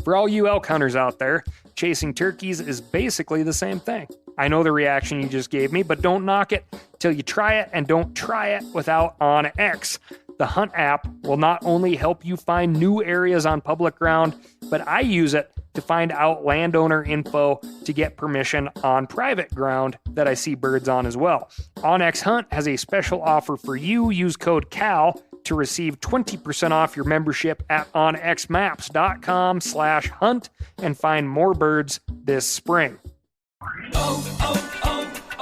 For all you elk hunters out there, chasing turkeys is basically the same thing. I know the reaction you just gave me, but don't knock it till you try it, and don't try it without OnX. The Hunt app will not only help you find new areas on public ground, but I use it to find out landowner info to get permission on private ground that I see birds on as well. OnX Hunt has a special offer for you. Use code CAL to receive 20% off your membership at onxmaps.com/hunt and find more birds this spring.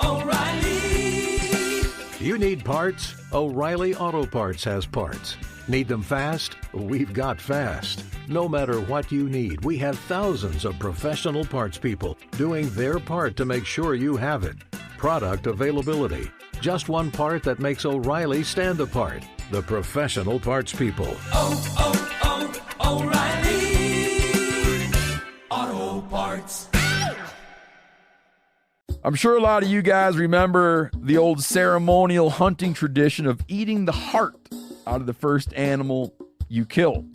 O'Reilly. You need parts? O'Reilly Auto Parts has parts. Need them fast? We've got fast. No matter what you need, we have thousands of professional parts people doing their part to make sure you have it. Product availability. Just one part that makes O'Reilly stand apart. The professional parts people. O'Reilly Auto Parts. I'm sure a lot of you guys remember the old ceremonial hunting tradition of eating the heart out of the first animal you kill.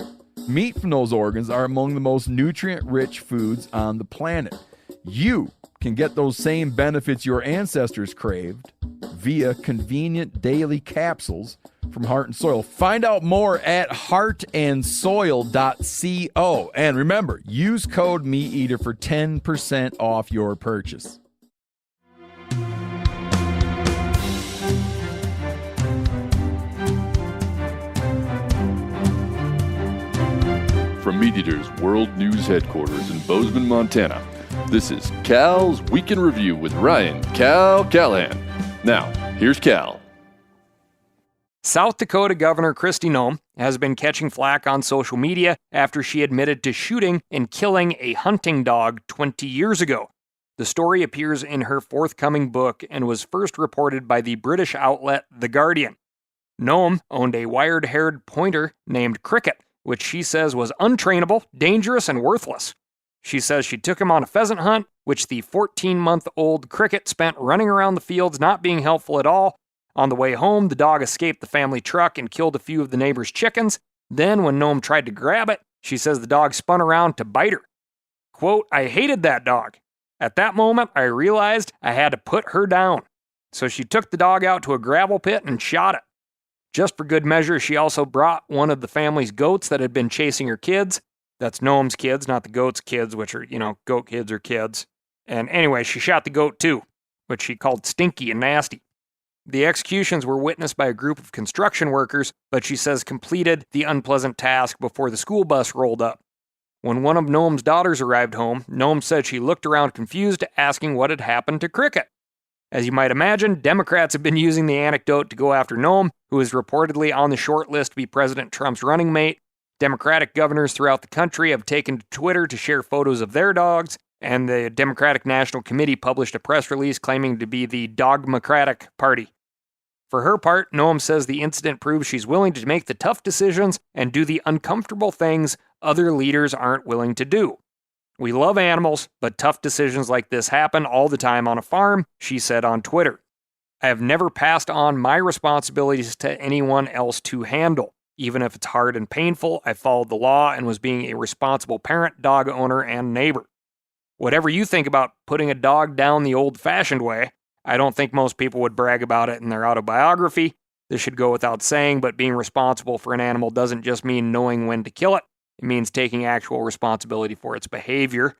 Meat from those organs are among the most nutrient-rich foods on the planet. You can get those same benefits your ancestors craved via convenient daily capsules from Heart and Soil. Find out more at heartandsoil.co. And remember, use code MeatEater for 10% off your purchase. From MeatEater's World News Headquarters in Bozeman, Montana, this is Cal's Week in Review with Ryan Cal Callahan. Now, here's Cal. South Dakota Governor Kristi Noem has been catching flack on social media after she admitted to shooting and killing a hunting dog 20 years ago. The story appears in her forthcoming book and was first reported by the British outlet The Guardian. Noem owned a wire-haired pointer named Cricket, which she says was untrainable, dangerous, and worthless. She says she took him on a pheasant hunt, which the 14-month-old Cricket spent running around the fields not being helpful at all. On the way home, the dog escaped the family truck and killed a few of the neighbors' chickens. Then, when Noem tried to grab it, she says the dog spun around to bite her. Quote, "I hated that dog. At that moment, I realized I had to put her down. So she took the dog out to a gravel pit and shot it. Just for good measure, she also brought one of the family's goats that had been chasing her kids. That's Noem's kids, not the goat's kids, which are, goat kids are kids. And anyway, she shot the goat too, which she called stinky and nasty. The executions were witnessed by a group of construction workers, but she says completed the unpleasant task before the school bus rolled up. When one of Noem's daughters arrived home, Noem said she looked around confused, asking what had happened to Cricket. As you might imagine, Democrats have been using the anecdote to go after Noem, who is reportedly on the short list to be President Trump's running mate. Democratic governors throughout the country have taken to Twitter to share photos of their dogs, and the Democratic National Committee published a press release claiming to be the Dogmocratic Party. For her part, Noem says the incident proves she's willing to make the tough decisions and do the uncomfortable things other leaders aren't willing to do. "We love animals, but tough decisions like this happen all the time on a farm," she said on Twitter. "I have never passed on my responsibilities to anyone else to handle. Even if it's hard and painful, I followed the law and was being a responsible parent, dog owner, and neighbor. Whatever you think about putting a dog down the old-fashioned way, I don't think most people would brag about it in their autobiography. This should go without saying, but being responsible for an animal doesn't just mean knowing when to kill it. It means taking actual responsibility for its behavior.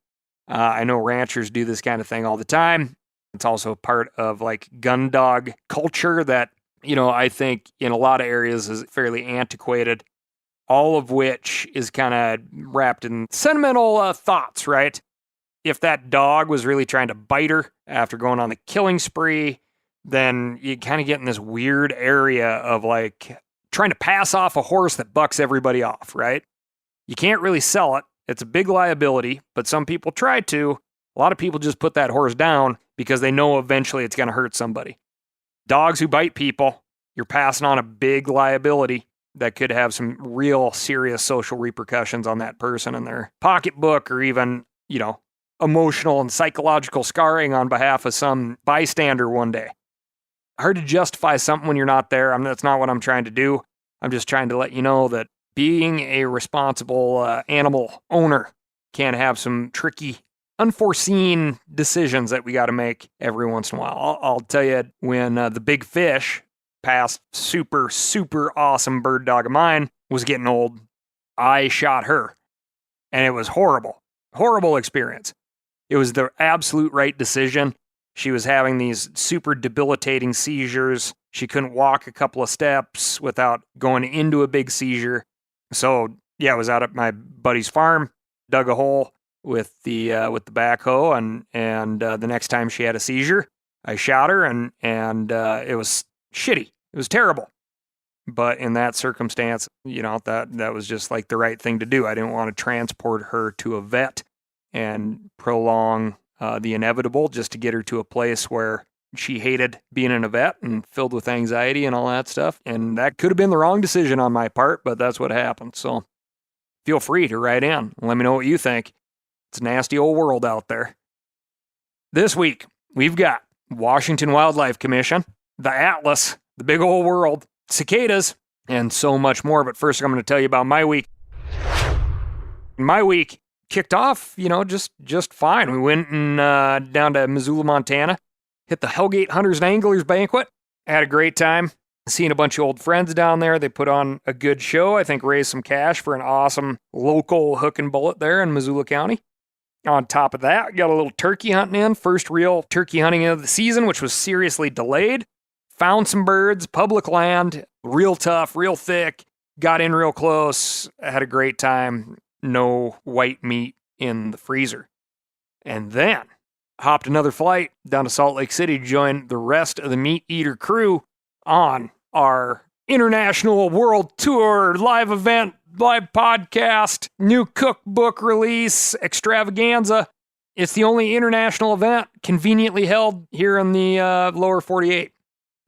I know ranchers do this kind of thing all the time. It's also part of gun dog culture that, I think in a lot of areas is fairly antiquated, all of which is kind of wrapped in sentimental thoughts, right? If that dog was really trying to bite her after going on the killing spree, then you kind of get in this weird area of trying to pass off a horse that bucks everybody off, right? You can't really sell it. It's a big liability, but some people try to. A lot of people just put that horse down because they know eventually it's going to hurt somebody. Dogs who bite people, you're passing on a big liability that could have some real serious social repercussions on that person and their pocketbook, or even, emotional and psychological scarring on behalf of some bystander one day. Hard to justify something when you're not there. That's not what I'm trying to do. I'm just trying to let you know that being a responsible animal owner can have some tricky, unforeseen decisions that we got to make every once in a while. I'll tell you, when the big fish, past super, super awesome bird dog of mine, was getting old, I shot her. And it was horrible. Horrible experience. It was the absolute right decision. She was having these super debilitating seizures. She couldn't walk a couple of steps without going into a big seizure. So, yeah, I was out at my buddy's farm, dug a hole with the backhoe, and the next time she had a seizure, I shot her, and it was shitty. It was terrible. But in that circumstance, that was just like the right thing to do. I didn't want to transport her to a vet and prolong the inevitable just to get her to a place where she hated being in a vet and filled with anxiety and all that stuff. And that could have been the wrong decision on my part, but that's what happened. So feel free to write in. Let me know what you think. It's a nasty old world out there. This week, we've got Washington Wildlife Commission, the Atlas, the big old world, cicadas, and so much more. But first, I'm going to tell you about my week. My week kicked off, just fine. We went down to Missoula, Montana, hit the Hellgate Hunters and Anglers Banquet. Had a great time seeing a bunch of old friends down there. They put on a good show. I think raised some cash for an awesome local hook and bullet there in Missoula County. On top of that, got a little turkey hunting in. First real turkey hunting of the season, which was seriously delayed. Found some birds, public land, real tough, real thick. Got in real close. Had a great time. No white meat in the freezer. And then hopped another flight down to Salt Lake City to join the rest of the Meat Eater crew on our international world tour, live event, live podcast, new cookbook release, extravaganza. It's the only international event conveniently held here in the lower 48.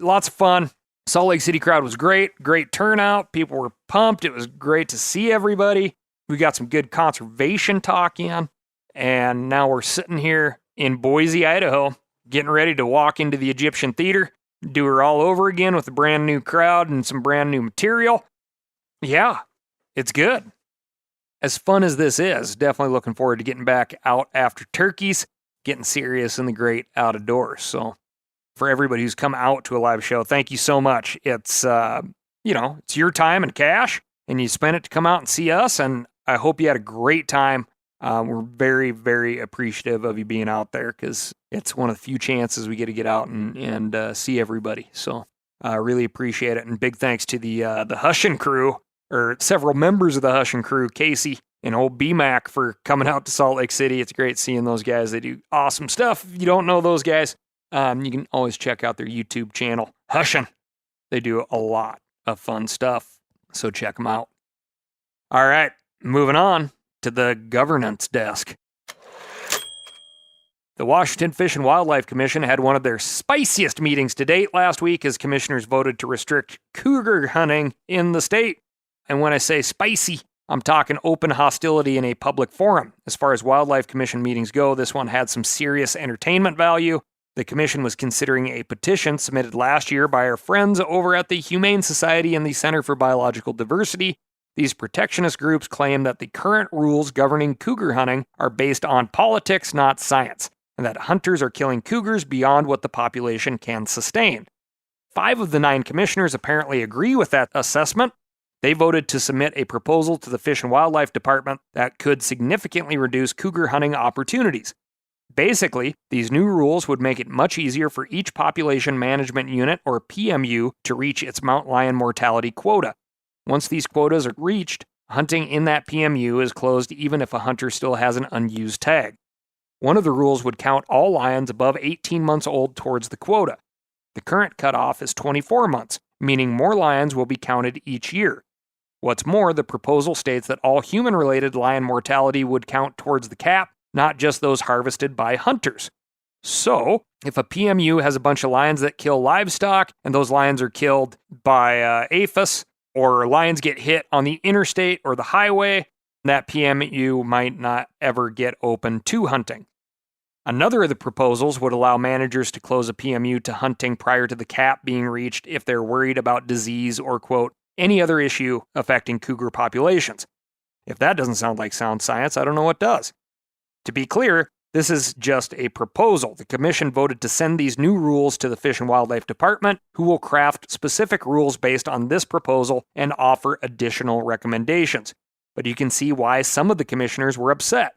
Lots of fun. Salt Lake City crowd was great. Great turnout. People were pumped. It was great to see everybody. We got some good conservation talk in. And now we're sitting here in Boise, Idaho, getting ready to walk into the Egyptian Theater, do her all over again with a brand new crowd and some brand new material. Yeah, it's good. As fun as this is, definitely looking forward to getting back out after turkeys, getting serious in the great outdoors. So for everybody who's come out to a live show, thank you so much. It's, it's your time and cash, and you spent it to come out and see us, and I hope you had a great time. We're very, very appreciative of you being out there because it's one of the few chances we get to get out and see everybody. So really appreciate it. And big thanks to the Hushin crew, or several members of the Hushin crew, Casey and old B-Mac, for coming out to Salt Lake City. It's great seeing those guys. They do awesome stuff. If you don't know those guys, you can always check out their YouTube channel, Hushin. They do a lot of fun stuff, so check them out. All right, moving on to the governance desk. The Washington Fish and Wildlife Commission had one of their spiciest meetings to date last week as commissioners voted to restrict cougar hunting in the state. And when I say spicy, I'm talking open hostility in a public forum. As far as Wildlife Commission meetings go, this one had some serious entertainment value. The commission was considering a petition submitted last year by our friends over at the Humane Society and the Center for Biological Diversity. These protectionist groups claim that the current rules governing cougar hunting are based on politics, not science, and that hunters are killing cougars beyond what the population can sustain. 5 of the 9 commissioners apparently agree with that assessment. They voted to submit a proposal to the Fish and Wildlife Department that could significantly reduce cougar hunting opportunities. Basically, these new rules would make it much easier for each population management unit, or PMU, to reach its mountain lion mortality quota. Once these quotas are reached, hunting in that PMU is closed even if a hunter still has an unused tag. One of the rules would count all lions above 18 months old towards the quota. The current cutoff is 24 months, meaning more lions will be counted each year. What's more, the proposal states that all human-related lion mortality would count towards the cap, not just those harvested by hunters. So, if a PMU has a bunch of lions that kill livestock, and those lions are killed by aphis, or lions get hit on the interstate or the highway, that PMU might not ever get open to hunting. Another of the proposals would allow managers to close a PMU to hunting prior to the cap being reached if they're worried about disease or, quote, any other issue affecting cougar populations. If that doesn't sound like sound science, I don't know what does. To be clear, this is just a proposal. The commission voted to send these new rules to the Fish and Wildlife Department, who will craft specific rules based on this proposal and offer additional recommendations. But you can see why some of the commissioners were upset.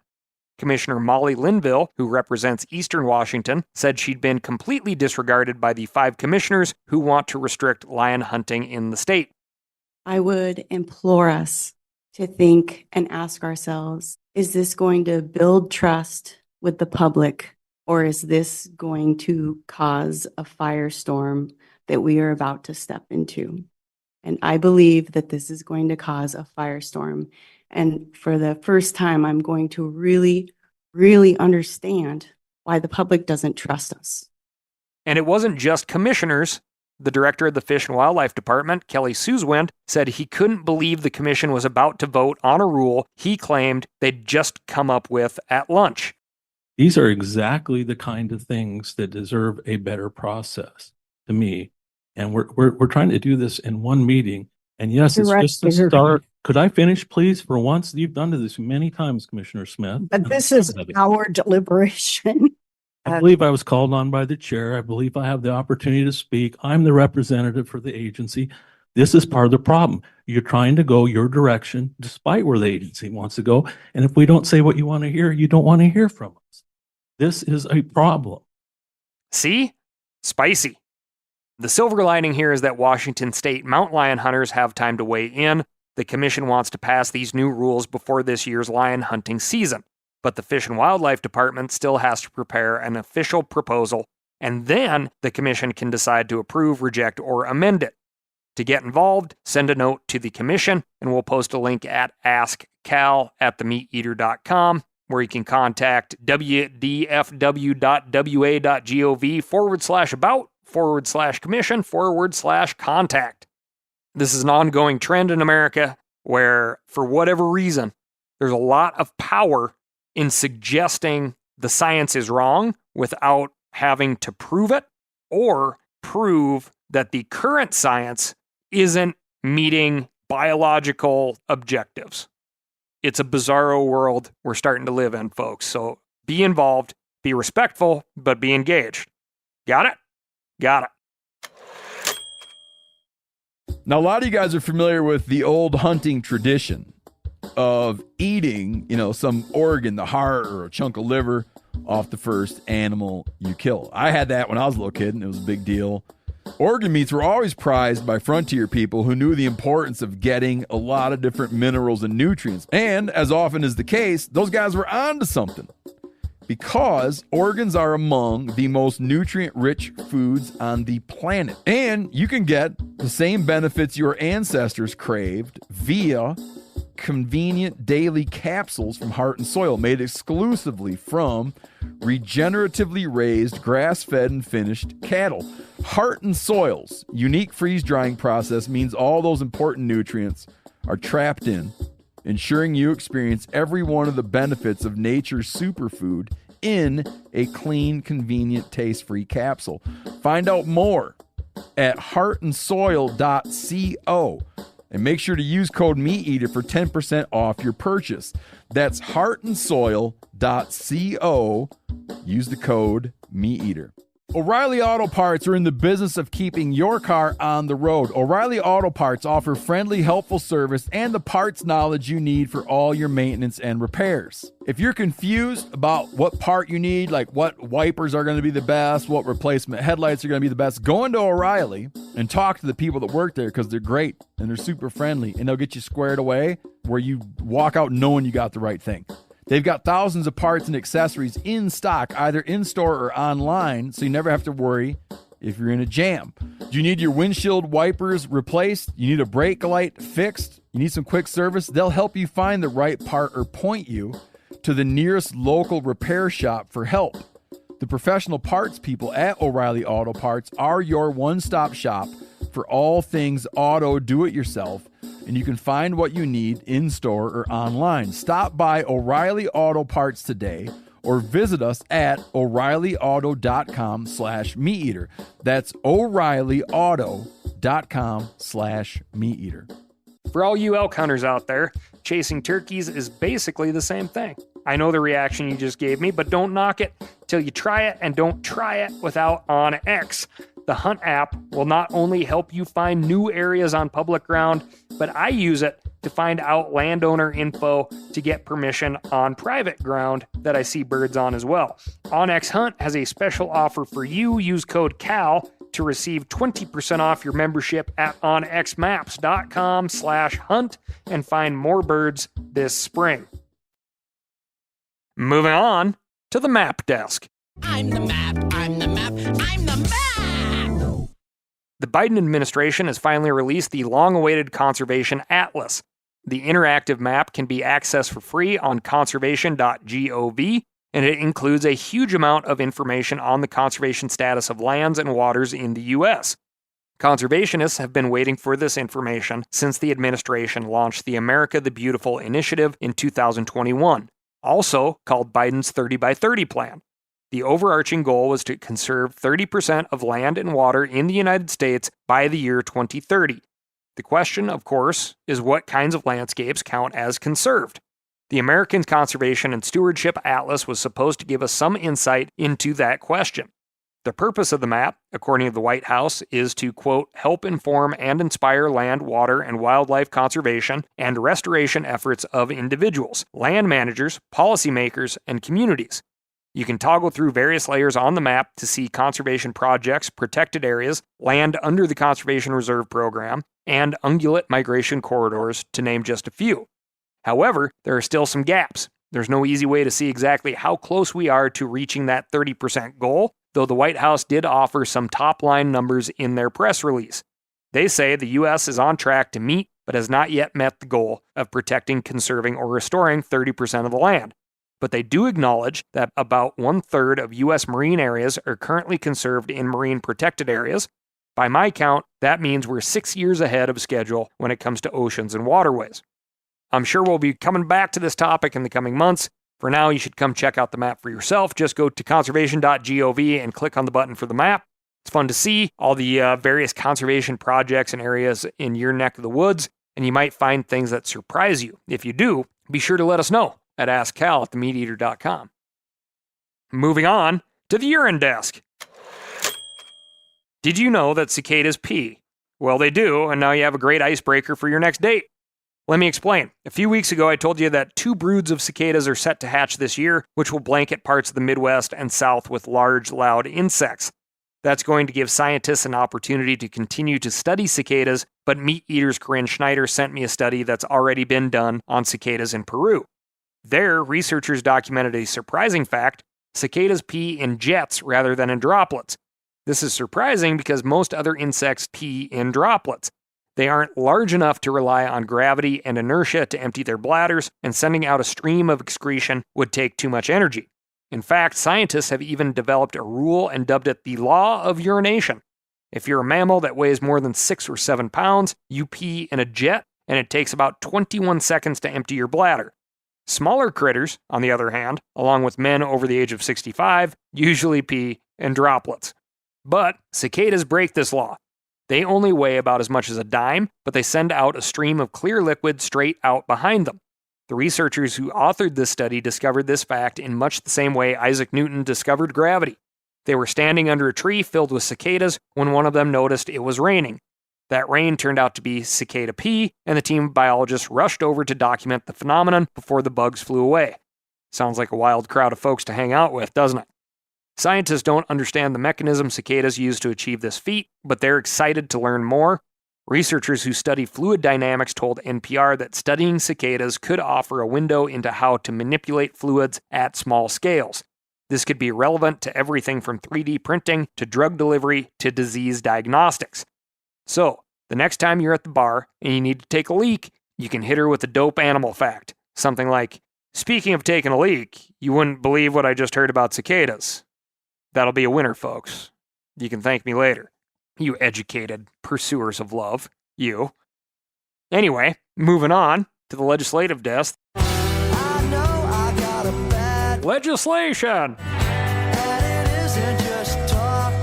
Commissioner Molly Linville, who represents Eastern Washington, said she'd been completely disregarded by the 5 commissioners who want to restrict lion hunting in the state. I would implore us to think and ask ourselves, is this going to build trust with the public, or is this going to cause a firestorm that we are about to step into? And I believe that this is going to cause a firestorm. And for the first time, I'm going to really, really understand why the public doesn't trust us. And it wasn't just commissioners. The director of the Fish and Wildlife Department, Kelly Suswind, said he couldn't believe the commission was about to vote on a rule he claimed they'd just come up with at lunch. These are exactly the kind of things that deserve a better process to me. And we're trying to do this in one meeting. And yes, it's just a start. Could I finish, please? For once, you've done this many times, Commissioner Smith. But this is our deliberation. I believe I was called on by the chair. I believe I have the opportunity to speak. I'm the representative for the agency. This is part of the problem. You're trying to go your direction despite where the agency wants to go. And if we don't say what you want to hear, you don't want to hear from us. This is a problem. See? Spicy. The silver lining here is that Washington state mountain lion hunters have time to weigh in. The commission wants to pass these new rules before this year's lion hunting season. But the Fish and Wildlife Department still has to prepare an official proposal, and then the commission can decide to approve, reject, or amend it. To get involved, send a note to the commission, and we'll post a link at askcal@themeateater.com, where you can contact wdfw.wa.gov/about/commission/contact. This is an ongoing trend in America where, for whatever reason, there's a lot of power in suggesting the science is wrong without having to prove it or prove that the current science isn't meeting biological objectives. It's a bizarro world we're starting to live in, folks. So be involved, be respectful, but be engaged. Got it? Got it. Now, a lot of you guys are familiar with the old hunting tradition of eating, some organ, the heart or a chunk of liver off the first animal you kill. I had that when I was a little kid, and it was a big deal. Organ meats were always prized by frontier people who knew the importance of getting a lot of different minerals and nutrients. And as often is the case, those guys were onto something, because organs are among the most nutrient-rich foods on the planet. And you can get the same benefits your ancestors craved via convenient daily capsules from Heart and Soil, made exclusively from regeneratively raised, grass-fed, and finished cattle. Heart and Soil's unique freeze-drying process means all those important nutrients are trapped in, ensuring you experience every one of the benefits of nature's superfood in a clean, convenient, taste-free capsule. Find out more at heartandsoil.co. And make sure to use code MeatEater for 10% off your purchase. That's heartandsoil.co. Use the code MeatEater. O'Reilly Auto Parts are in the business of keeping your car on the road. O'Reilly Auto Parts offer friendly, helpful service and the parts knowledge you need for all your maintenance and repairs. If you're confused about what part you need, like what wipers are going to be the best, what replacement headlights are going to be the best, go into O'Reilly and talk to the people that work there, because they're great and they're super friendly, and they'll get you squared away where you walk out knowing you got the right thing. They've got thousands of parts and accessories in stock, either in-store or online, so you never have to worry if you're in a jam. Do you need your windshield wipers replaced? You need a brake light fixed? You need some quick service? They'll help you find the right part or point you to the nearest local repair shop for help. The professional parts people at O'Reilly Auto Parts are your one-stop shop for all things auto do-it-yourself, and you can find what you need in-store or online. Stop by O'Reilly Auto Parts today or visit us at O'ReillyAuto.com/MeatEater. That's O'ReillyAuto.com/MeatEater. For all you elk hunters out there, chasing turkeys is basically the same thing. I know the reaction you just gave me, but don't knock it till you try it, and don't try it without OnX. The Hunt app will not only help you find new areas on public ground, but I use it to find out landowner info to get permission on private ground that I see birds on as well. OnX Hunt has a special offer for you. Use code CAL to receive 20% off your membership at onxmaps.com/hunt and find more birds this spring. Moving on to the map desk. I'm the map, I'm the map, I'm the map! The Biden administration has finally released the long-awaited Conservation Atlas. The interactive map can be accessed for free on conservation.gov, and it includes a huge amount of information on the conservation status of lands and waters in the U.S. Conservationists have been waiting for this information since the administration launched the America the Beautiful initiative in 2021, also called Biden's 30 by 30 plan. The overarching goal was to conserve 30% of land and water in the United States by the year 2030. The question, of course, is what kinds of landscapes count as conserved? The American Conservation and Stewardship Atlas was supposed to give us some insight into that question. The purpose of the map, according to the White House, is to, quote, help inform and inspire land, water, and wildlife conservation and restoration efforts of individuals, land managers, policymakers, and communities. You can toggle through various layers on the map to see conservation projects, protected areas, land under the Conservation Reserve Program, and ungulate migration corridors, to name just a few. However, there are still some gaps. There's no easy way to see exactly how close we are to reaching that 30% goal, though the White House did offer some top-line numbers in their press release. They say the U.S. is on track to meet, but has not yet met the goal of protecting, conserving, or restoring 30% of the land. But they do acknowledge that about 1/3 of U.S. marine areas are currently conserved in marine protected areas. By my count, that means we're 6 years ahead of schedule when it comes to oceans and waterways. I'm sure we'll be coming back to this topic in the coming months. For now, you should come check out the map for yourself. Just go to conservation.gov and click on the button for the map. It's fun to see all the various conservation projects and areas in your neck of the woods, and you might find things that surprise you. If you do, be sure to let us know at askcal@themeateater.com. Moving on to the urine desk. Did you know that cicadas pee? Well, they do, and now you have a great icebreaker for your next date. Let me explain. A few weeks ago, I told you that 2 broods of cicadas are set to hatch this year, which will blanket parts of the Midwest and South with large, loud insects. That's going to give scientists an opportunity to continue to study cicadas, but Meat Eater's Corinne Schneider sent me a study that's already been done on cicadas in Peru. There, researchers documented a surprising fact: cicadas pee in jets rather than in droplets. This is surprising because most other insects pee in droplets. They aren't large enough to rely on gravity and inertia to empty their bladders, and sending out a stream of excretion would take too much energy. In fact, scientists have even developed a rule and dubbed it the law of urination. If you're a mammal that weighs more than 6 or 7 pounds, you pee in a jet, and it takes about 21 seconds to empty your bladder. Smaller critters, on the other hand, along with men over the age of 65, usually pee in droplets. But cicadas break this law. They only weigh about as much as a dime, but they send out a stream of clear liquid straight out behind them. The researchers who authored this study discovered this fact in much the same way Isaac Newton discovered gravity. They were standing under a tree filled with cicadas when one of them noticed it was raining. That rain turned out to be cicada pee, and the team of biologists rushed over to document the phenomenon before the bugs flew away. Sounds like a wild crowd of folks to hang out with, doesn't it? Scientists don't understand the mechanism cicadas use to achieve this feat, but they're excited to learn more. Researchers who study fluid dynamics told NPR that studying cicadas could offer a window into how to manipulate fluids at small scales. This could be relevant to everything from 3D printing to drug delivery to disease diagnostics. So, the next time you're at the bar and you need to take a leak, you can hit her with a dope animal fact. Something like, "Speaking of taking a leak, you wouldn't believe what I just heard about cicadas." That'll be a winner, folks. You can thank me later. You educated pursuers of love. You. Anyway, moving on to the legislative desk. I know I got a bad Legislation! and it isn't just talk.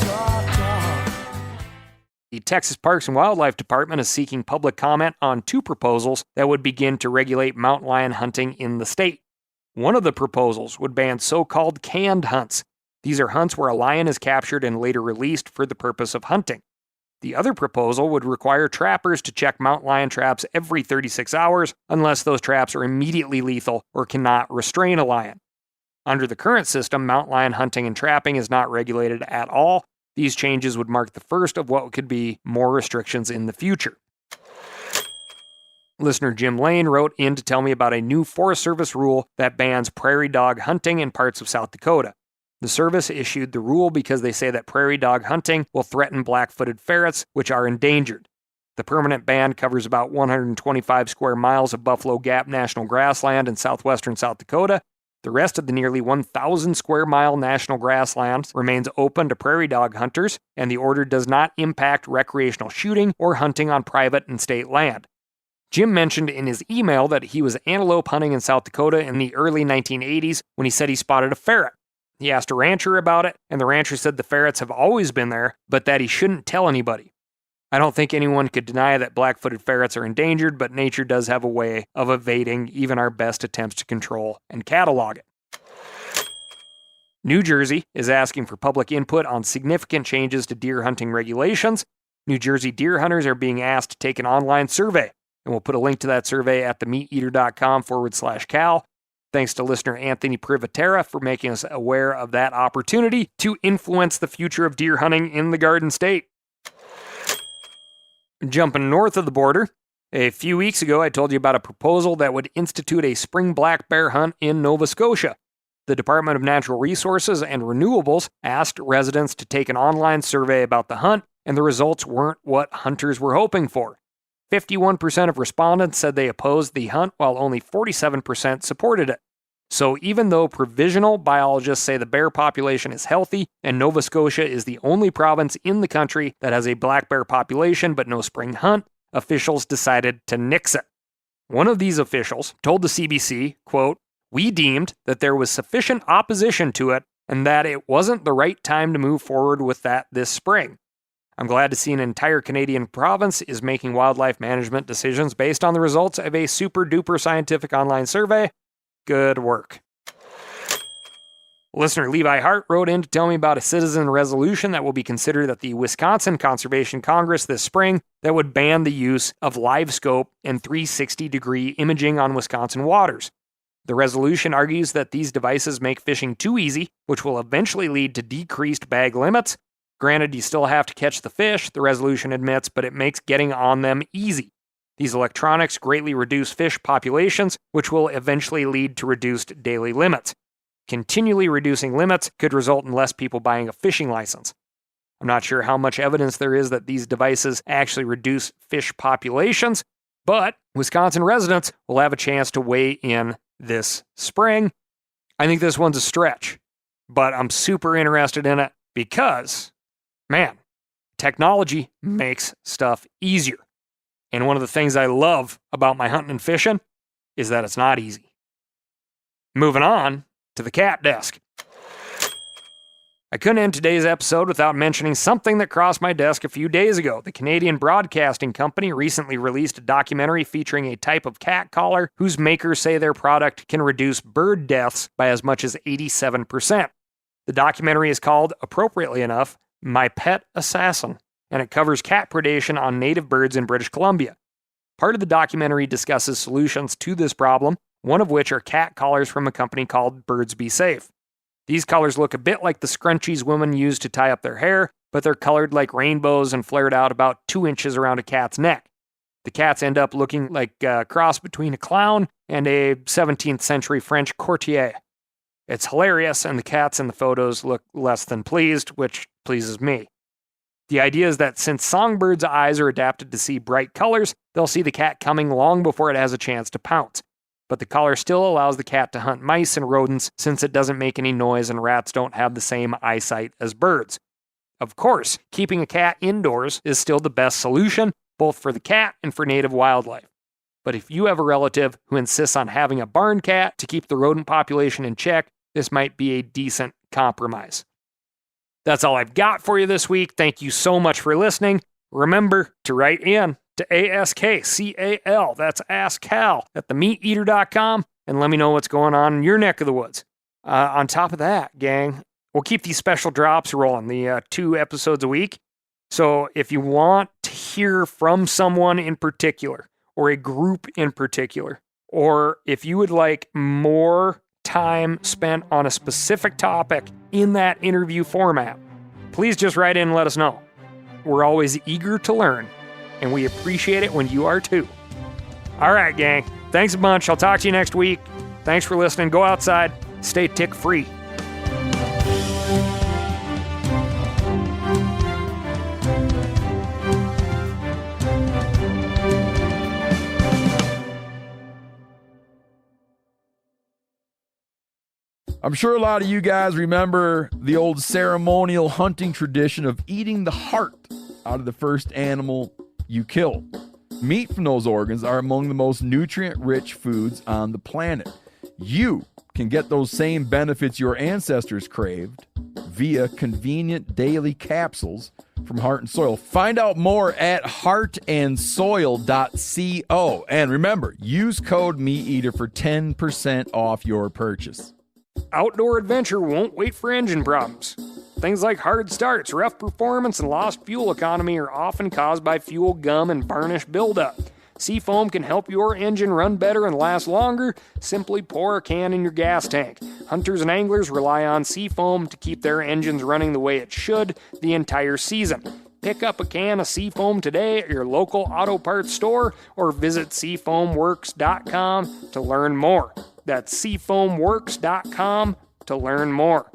The Texas Parks and Wildlife Department is seeking public comment on 2 proposals that would begin to regulate mountain lion hunting in the state. One of the proposals would ban so-called canned hunts. These are hunts where a lion is captured and later released for the purpose of hunting. The other proposal would require trappers to check mountain lion traps every 36 hours unless those traps are immediately lethal or cannot restrain a lion. Under the current system, mountain lion hunting and trapping is not regulated at all. These changes would mark the first of what could be more restrictions in the future. Listener Jim Lane wrote in to tell me about a new Forest Service rule that bans prairie dog hunting in parts of South Dakota. The service issued the rule because they say that prairie dog hunting will threaten black-footed ferrets, which are endangered. The permanent ban covers about 125 square miles of Buffalo Gap National Grassland in southwestern South Dakota. The rest of the nearly 1,000 square mile national grassland remains open to prairie dog hunters, and the order does not impact recreational shooting or hunting on private and state land. Jim mentioned in his email that he was antelope hunting in South Dakota in the early 1980s when he said he spotted a ferret. He asked a rancher about it, and the rancher said the ferrets have always been there, but that he shouldn't tell anybody. I don't think anyone could deny that black-footed ferrets are endangered, but nature does have a way of evading even our best attempts to control and catalog it. New Jersey is asking for public input on significant changes to deer hunting regulations. New Jersey deer hunters are being asked to take an online survey, and we'll put a link to that survey at themeateater.com/Cal. Thanks to listener Anthony Privatera for making us aware of that opportunity to influence the future of deer hunting in the Garden State. Jumping north of the border, a few weeks ago I told you about a proposal that would institute a spring black bear hunt in Nova Scotia. The Department of Natural Resources and Renewables asked residents to take an online survey about the hunt, and the results weren't what hunters were hoping for. 51% of respondents said they opposed the hunt, while only 47% supported it. So even though provisional biologists say the bear population is healthy, and Nova Scotia is the only province in the country that has a black bear population but no spring hunt, officials decided to nix it. One of these officials told the CBC, quote, "We deemed that there was sufficient opposition to it and that it wasn't the right time to move forward with that this spring. I'm glad to see an entire Canadian province is making wildlife management decisions based on the results of a super-duper scientific online survey. Good work." Listener Levi Hart wrote in to tell me about a citizen resolution that will be considered at the Wisconsin Conservation Congress this spring that would ban the use of live scope and 360-degree imaging on Wisconsin waters. The resolution argues that these devices make fishing too easy, which will eventually lead to decreased bag limits. Granted, you still have to catch the fish, the resolution admits, but it makes getting on them easy. These electronics greatly reduce fish populations, which will eventually lead to reduced daily limits. Continually reducing limits could result in less people buying a fishing license. I'm not sure how much evidence there is that these devices actually reduce fish populations, but Wisconsin residents will have a chance to weigh in this spring. I think this one's a stretch, but I'm super interested in it because, man, technology makes stuff easier. And one of the things I love about my hunting and fishing is that it's not easy. Moving on to the cat desk. I couldn't end today's episode without mentioning something that crossed my desk a few days ago. The Canadian Broadcasting Company recently released a documentary featuring a type of cat collar whose makers say their product can reduce bird deaths by as much as 87%. The documentary is called, appropriately enough, My Pet Assassin, and it covers cat predation on native birds in British Columbia. Part of the documentary discusses solutions to this problem, one of which are cat collars from a company called Birds Be Safe. These collars look a bit like the scrunchies women use to tie up their hair, but they're colored like rainbows and flared out about 2 inches around a cat's neck. The cats end up looking like a cross between a clown and a 17th century French courtier. It's hilarious, and the cats in the photos look less than pleased, which pleases me. The idea is that since songbirds' eyes are adapted to see bright colors, they'll see the cat coming long before it has a chance to pounce. But the collar still allows the cat to hunt mice and rodents since it doesn't make any noise and rats don't have the same eyesight as birds. Of course, keeping a cat indoors is still the best solution, both for the cat and for native wildlife. But if you have a relative who insists on having a barn cat to keep the rodent population in check, this might be a decent compromise. That's all I've got for you this week. Thank you so much for listening. Remember to write in to ASKCAL, that's AskCal, at themeateater.com, and let me know what's going on in your neck of the woods. On top of that, gang, we'll keep these special drops rolling, the 2 episodes a week. So if you want to hear from someone in particular, or a group in particular, or if you would like more time spent on a specific topic in that interview format, please just write in and let us know. We're always eager to learn, and we appreciate it when you are too. All right, gang. Thanks a bunch. I'll talk to you next week. Thanks for listening. Go outside. Stay tick-free. I'm sure a lot of you guys remember the old ceremonial hunting tradition of eating the heart out of the first animal you kill. Meat from those organs are among the most nutrient-rich foods on the planet. You can get those same benefits your ancestors craved via convenient daily capsules from Heart and Soil. Find out more at heartandsoil.co. And remember, use code MeatEater for 10% off your purchase. Outdoor adventure won't wait for engine problems. Things like hard starts, rough performance, and lost fuel economy are often caused by fuel gum and varnish buildup. Seafoam can help your engine run better and last longer. Simply pour a can in your gas tank. Hunters and anglers rely on Seafoam to keep their engines running the way it should the entire season. Pick up a can of Seafoam today at your local auto parts store or visit seafoamworks.com to learn more. That's seafoamworks.com to learn more.